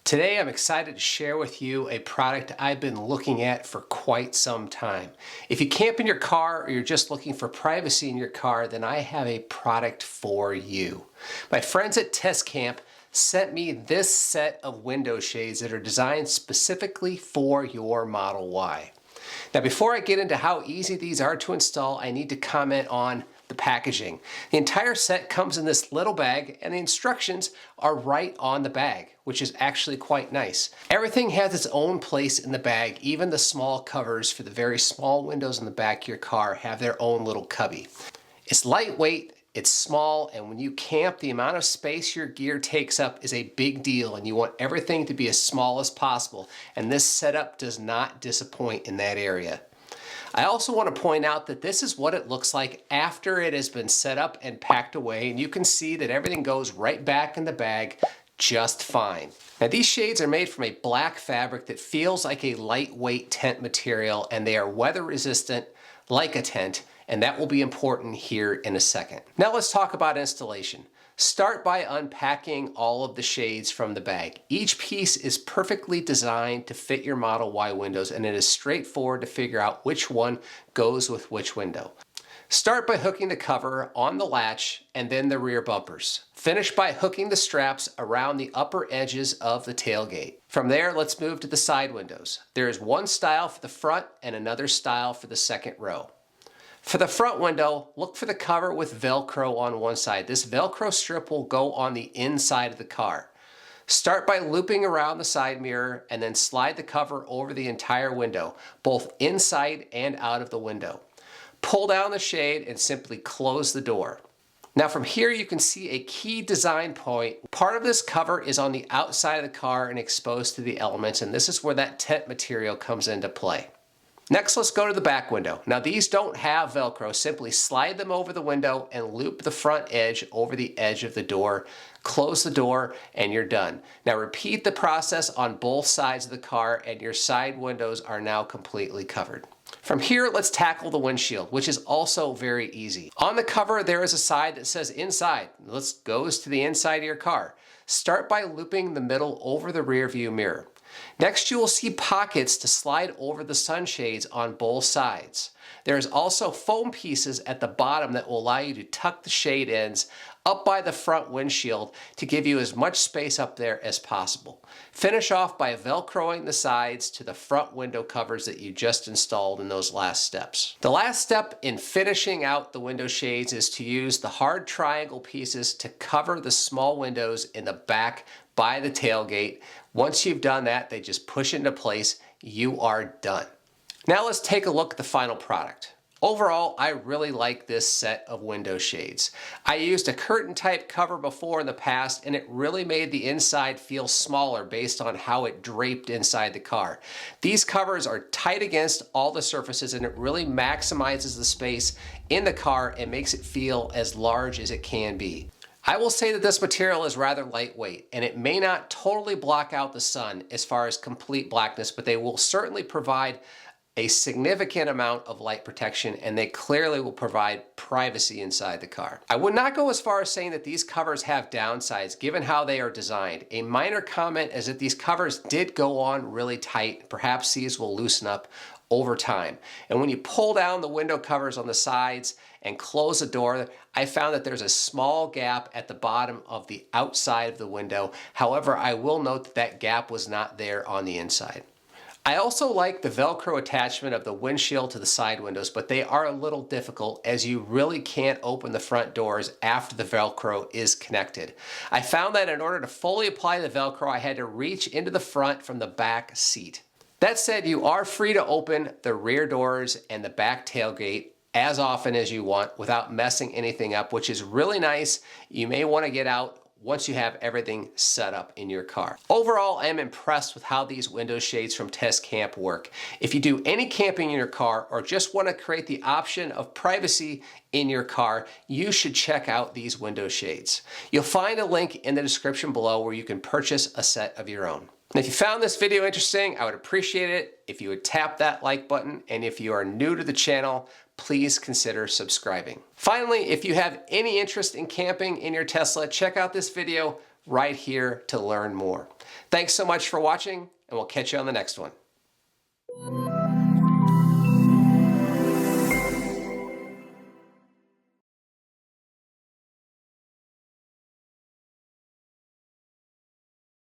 Today I'm excited to share with you a product I've been looking at for quite some time. If you camp in your car or you're just looking for privacy in your car, then I have a product for you. My friends at Tescamp sent me this set of window shades that are designed specifically for your Model Y. Now before I get into how easy these are to install, I need to comment on the packaging. The entire set comes in this little bag and the instructions are right on the bag, which is actually quite nice. Everything has its own place in the bag. Even the small covers for the very small windows in the back of your car have their own little cubby. It's lightweight, it's small, and when you camp, the amount of space your gear takes up is a big deal and you want everything to be as small as possible, and this setup does not disappoint in that area. I also want to point out that this is what it looks like after it has been set up and packed away, and you can see that everything goes right back in the bag just fine. Now these shades are made from a black fabric that feels like a lightweight tent material, and they are weather resistant like a tent, and that will be important here in a second. Now let's talk about installation. Start by unpacking all of the shades from the bag. Each piece is perfectly designed to fit your Model Y windows, and it is straightforward to figure out which one goes with which window. Start by hooking the cover on the latch and then the rear bumpers. Finish by hooking the straps around the upper edges of the tailgate. From there, let's move to the side windows. There is one style for the front and another style for the second row. For the front window, look for the cover with Velcro on one side. This Velcro strip will go on the inside of the car. Start by looping around the side mirror and then slide the cover over the entire window, both inside and out of the window. Pull down the shade and simply close the door. Now from here you can see a key design point. Part of this cover is on the outside of the car and exposed to the elements, and this is where that tent material comes into play. Next, let's go to the back window. Now these don't have Velcro. Simply slide them over the window and loop the front edge over the edge of the door. Close the door and you're done. Now repeat the process on both sides of the car and your side windows are now completely covered. From here, let's tackle the windshield, which is also very easy. On the cover, there is a side that says inside. This goes to the inside of your car. Start by looping the middle over the rear view mirror. Next, you will see pockets to slide over the sunshades on both sides. There is also foam pieces at the bottom that will allow you to tuck the shade ends up by the front windshield to give you as much space up there as possible. Finish off by Velcroing the sides to the front window covers that you just installed in those last steps. The last step in finishing out the window shades is to use the hard triangle pieces to cover the small windows in the back by the tailgate. Once you've done that, they just push into place. You are done. Now let's take a look at the final product. Overall, I really like this set of window shades. I used a curtain type cover before in the past, and it really made the inside feel smaller based on how it draped inside the car. These covers are tight against all the surfaces, and it really maximizes the space in the car and makes it feel as large as it can be. I will say that this material is rather lightweight, and it may not totally block out the sun as far as complete blackness, but they will certainly provide a significant amount of light protection, and they clearly will provide privacy inside the car. I would not go as far as saying that these covers have downsides given how they are designed. A minor comment is that these covers did go on really tight. Perhaps these will loosen up over time. And when you pull down the window covers on the sides and close the door, I found that there's a small gap at the bottom of the outside of the window. However, I will note that that gap was not there on the inside. I also like the Velcro attachment of the windshield to the side windows, but they are a little difficult as you really can't open the front doors after the Velcro is connected. I found that in order to fully apply the Velcro, I had to reach into the front from the back seat. That said, you are free to open the rear doors and the back tailgate as often as you want without messing anything up, which is really nice. You may want to get out once you have everything set up in your car. Overall, I am impressed with how these window shades from Tescamp work. If you do any camping in your car or just want to create the option of privacy in your car, you should check out these window shades. You'll find a link in the description below where you can purchase a set of your own. And if you found this video interesting, I would appreciate it if you would tap that like button, and if you are new to the channel, please consider subscribing. Finally, if you have any interest in camping in your Tesla, check out this video right here to learn more. Thanks so much for watching, and we'll catch you on the next one.